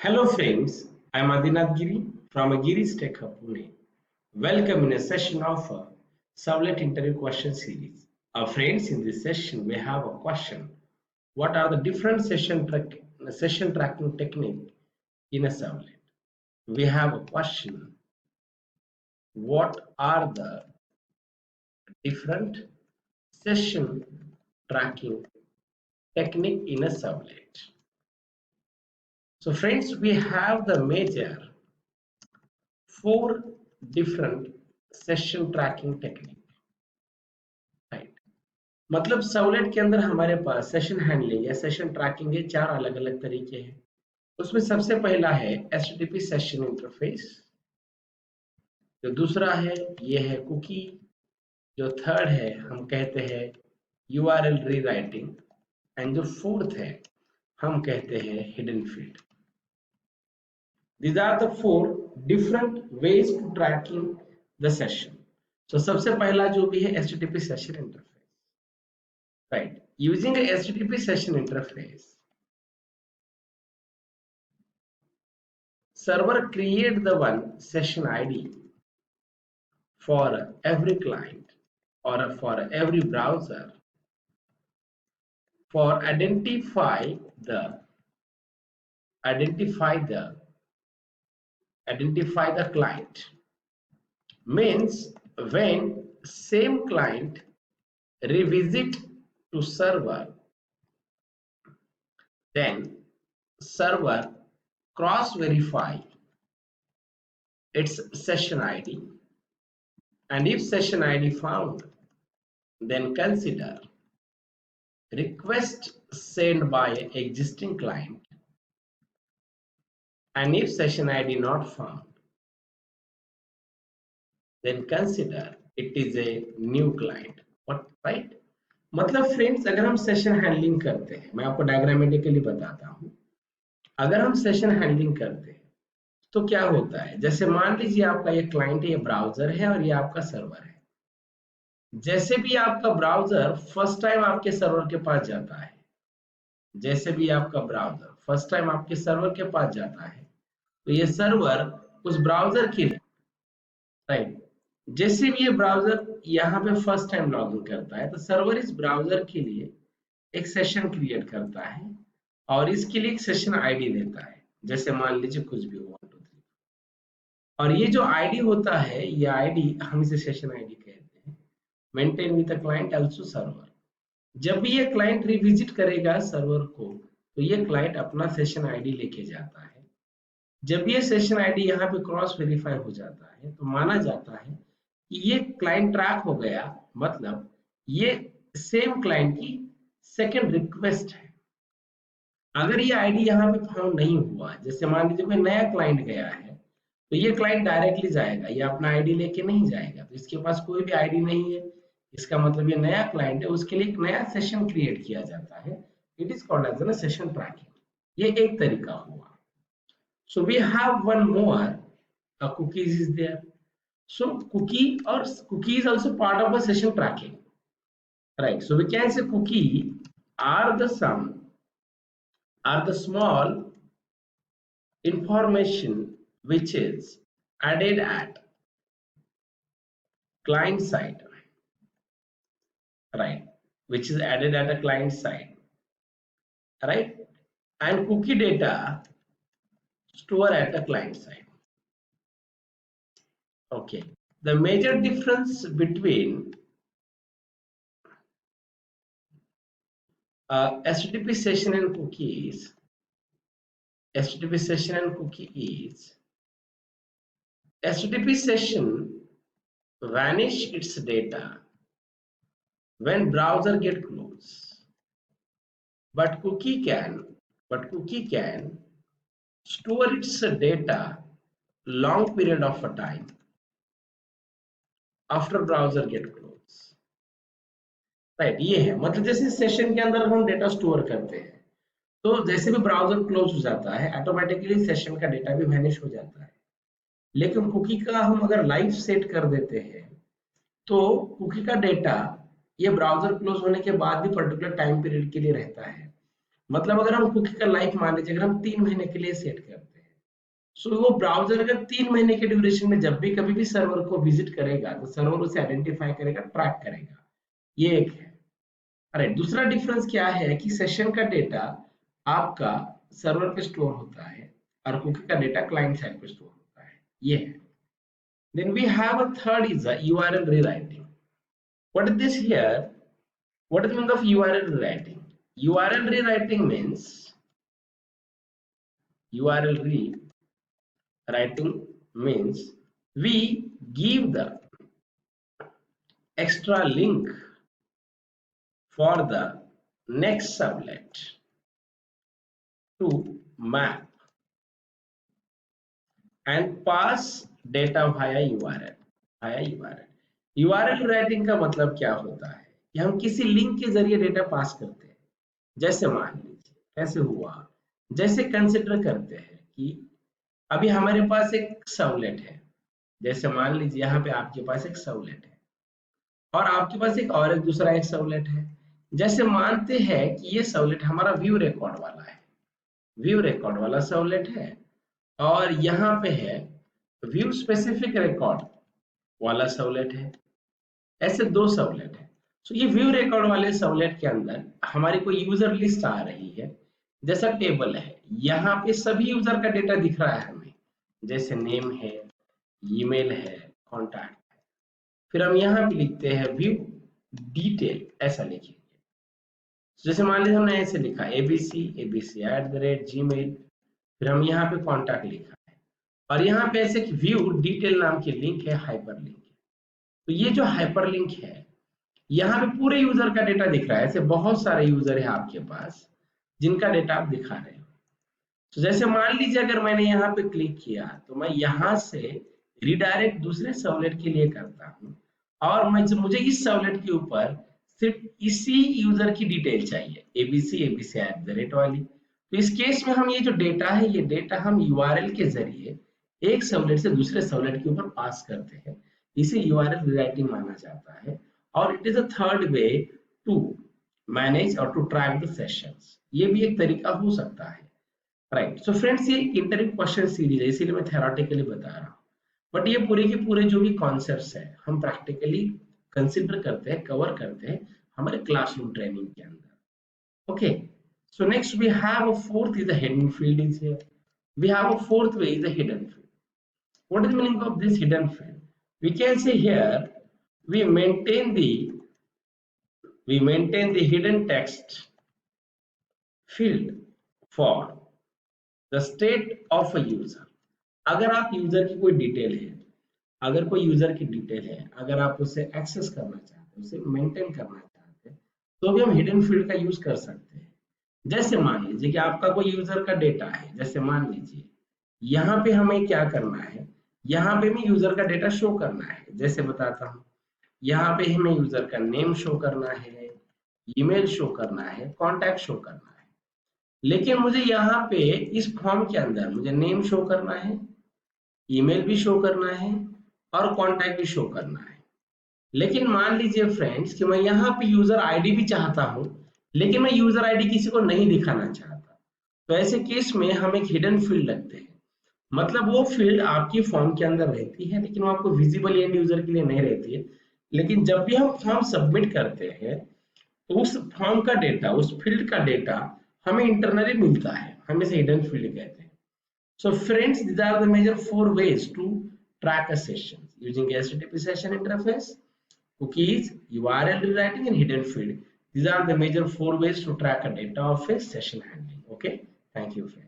Hello friends, I am Adinath Giri from Giri's Tech Hub Pune. Welcome in a session of Servlet interview question series. Friends, in this session we have a question. What are the different session tracking technique in a servlet? We have a question. What are the different session tracking technique in a servlet? So friends, we have the major 4 different session trekking technique, right. मतलब servlet के अंदर हमारे पास session handling या session trekking के 4 अलग अलग तरीके हैं। उसमें सबसे पहला है एचटीटीपी सेशन इंटरफेस, जो दूसरा है ये है कुकी, जो थर्ड है हम कहते हैं यूआरएल रीराइटिंग, एंड जो फोर्थ है हम कहते हैं hidden field. These are the 4 different ways to tracking the session. So सबसे पहला जो भी है HTTP session interface, right? Using a HTTP session interface, server create the one session ID for every client or for every browser for identify the client. Means when same client revisit to server, then server cross verify its session ID, and if session ID found, then consider request sent by existing client, and if session ID not found, then consider it is a new client. What, right? मतलब friends, अगर हम session handling करते हैं, मैं आपको diagrammatically बताता हूं। अगर हम सेशन हैंडलिंग करते हैं तो क्या होता है, जैसे मान लीजिए आपका ये क्लाइंट है, ये ब्राउजर है और ये आपका सर्वर है। जैसे भी आपका ब्राउजर फर्स्ट टाइम आपके सर्वर के पास जाता है, जैसे भी आपका ब्राउजर फर्स्ट टाइम आपके सर्वर के पास जाता है, तो ये सर्वर उस ब्राउजर के लिए, राइट, जैसे भी ये ब्राउजर यहाँ पे फर्स्ट टाइम लॉगिन करता है, तो सर्वर इस ब्राउजर के लिए एक सेशन क्रिएट करता है और इसके लिए एक सेशन आईडी देता है। जैसे मान लीजिए कुछ भी 1 2 3, और ये जो आईडी होता है, ये आईडी हम इसे सेशन आईडी कहते हैं। Maintain with the client also server. जब भी ये क्लाइंट रिविजिट करेगा सर्वर को, तो ये क्लाइंट अपना सेशन आईडी लेके जाता है। जब ये सेशन आईडी यहाँ पे क्रॉस वेरीफाई हो जाता है, तो माना जाता है कि ये क्लाइंट ट्रैक हो गया, मतलब ये सेम क्लाइंट की सेकंड रिक्वेस्ट है। अगर ये आईडी यहाँ पे फाउंड नहीं हुआ, जैसे मान लीजिए कोई नया क्लाइंट गया है, तो ये क्लाइंट डायरेक्टली जाएगा, ये अपना आईडी लेके नहीं जाएगा, तो इसके पास कोई भी आईडी नहीं है, इसका मतलब ये नया क्लाइंट है, उसके लिए एक नया सेशन क्रिएट किया जाता है। It is called as a session tracking. ये एक तरीका हुआ। So we have one more, cookies is there. So cookie is also part of a session tracking, right? So we can say cookie are the small information which is added at client side, right? Which is added at a client side, right? And cookie data store at the client side. Okay. The major difference between HTTP session and cookie is, HTTP session vanish its data when browser get close, but cookie can store its data long period of a time after browser get close, right. ये है मतलब जैसे session के अंदर हम data store करते हैं, तो जैसे भी ब्राउजर क्लोज हो जाता है, ऑटोमेटिकली सेशन का डेटा भी वैनिश हो जाता है। लेकिन कुकी का हम अगर लाइव सेट कर देते हैं, तो कुकी का डेटा ये ब्राउजर क्लोज होने के बाद भी पर्टिकुलर टाइम पीरियड के लिए रहता है। मतलब अगर हम कुकी का लाइफ मान लीजिए, अगर हम 3 महीने के लिए सेट करते हैं, सो वो ब्राउजर अगर 3 महीने के ड्यूरेशन में जब भी कभी भी सर्वर को विजिट करेगा तो सर्वर उसे आइडेंटिफाई करेगा, ट्रैक करेगा। ये एक है। अरे दूसरा डिफरेंस क्या है कि सेशन का डेटा आपका सर्वर पे स्टोर होता है और कुकी का डेटा क्लाइंट साइड पे स्टोर होता है। ये है। Then we have a third is the URL rewriting. What is this here? What is the meaning of URL rewriting? URL rewriting means URL rewriting means we give the extra link for the next sublet to map and pass data via URL. URL writing का मतलब क्या होता है कि हम किसी link के जरिए डेटा पास करते हैं। जैसे मान लीजिए कैसे हुआ, जैसे कंसिडर करते हैं कि अभी हमारे पास एक सर्वलेट है। जैसे मान लीजिए यहाँ पे आपके पास एक सर्वलेट है और आपके पास एक दूसरा एक सर्वलेट है। जैसे मानते हैं कि ये सर्वलेट हमारा व्यू रिकॉर्ड वाला है, व्यू रिकॉर्ड वाला सर्वलेट है, और यहाँ पे है व्यू स्पेसिफिक रिकॉर्ड वाला सर्वलेट है। ऐसे दो सर्वलेट है। सो ये व्यू रिकॉर्ड वाले सर्वलेट के अंदर हमारी कोई यूजर लिस्ट आ रही है, जैसा टेबल है। यहाँ पे सभी यूजर का डेटा दिख रहा है हमें, जैसे नेम है, ईमेल है, कॉन्टैक्ट है। फिर हम यहाँ पे लिखते हैं व्यू डिटेल, ऐसा लिखेंगे। जैसे मान लीजिए हमने ऐसे लिखा abc@gmail, फिर हम यहाँ पे कॉन्टैक्ट लिखा है और यहाँ पे ऐसे व्यू डिटेल नाम की लिंक है, हाइपर लिंक है। तो ये जो हाइपर लिंक है यहाँ पे पूरे यूजर का डेटा दिख रहा है। ऐसे बहुत सारे यूजर है आपके पास जिनका डेटा आप दिखा रहे हो। तो जैसे मान लीजिए अगर मैंने यहाँ पे क्लिक किया तो मैं यहाँ से रिडायरेक्ट दूसरे सर्वलेट के लिए करता हूँ और मुझे इस सर्वलेट के ऊपर सिर्फ इसी यूजर की डिटेल चाहिए, abc@@ वाली। तो इस केस में हम ये जो डेटा है, ये डेटा हम URL के जरिए एक सर्वलेट से दूसरे सर्वलेट के ऊपर पास करते हैं। इसे URL रिराइटिंग माना जाता है और it is a third way to manage और टू ट्रैक द सेशंस। ये भी एक तरीका हो सकता है, राइट। सो फ्रेंड्स ये इंटरव्यू क्वेश्चन सीरीज है, इसीलिए मैं थेरोटिकली बता रहा हूँ, बट ये पूरे के पूरे जो भी कॉन्सेप्ट्स है हम प्रैक्टिकली कंसिडर करते हैं, कवर करते हैं हमारे क्लासरूम ट्रेनिंग के अंदर। Okay, so next we have a fourth is the hidden field is here. We have a fourth way is the hidden field. What is the meaning of this hidden field? We can say here we maintain the hidden text field for the state of a user. अगर आप user की कोई detail है, अगर कोई user की detail है, अगर आप उसे एक्सेस करना चाहते हैं, उसे मेंटेन करना चाहते हैं, तो भी हम हिडन फील्ड का यूज कर सकते हैं। जैसे मान लीजिए कि आपका कोई यूजर का डेटा है, जैसे मान लीजिए यहाँ पे हमें क्या करना है, यहाँ पे हमें यूजर का डेटा शो करना है। जैसे बताता हूँ, यहाँ पे हमें यूजर का नेम शो करना है, ईमेल शो करना है, कॉन्टैक्ट शो करना है। लेकिन मुझे यहाँ पे इस फॉर्म के अंदर मुझे नेम शो करना है, ईमेल भी शो करना है और कॉन्टैक्ट भी शो करना है। लेकिन मान लीजिए फ्रेंड्स कि मैं यहाँ पे यूजर आईडी भी चाहता हूँ, लेकिन मैं यूजर आईडी किसी को नहीं दिखाना चाहता। तो ऐसे केस में हम एक हिडन फील्ड लगते हैं। मतलब वो फील्ड आपकी फॉर्म के अंदर रहती है, लेकिन वो आपको विजिबल एंड यूजर के लिए नहीं रहती है। लेकिन जब भी हम फॉर्म सबमिट करते हैं तो उस फॉर्म का डेटा, उस फील्ड का डेटा हमें इंटरनली मिलता है, हम इसे हिडन फील्ड कहते हैं। So friends, these are the major 4 ways to track a session using HTTP session interface, cookies, URL rewriting and hidden field. These are the major 4 ways to track a data of a session handling. Okay, thank you friends.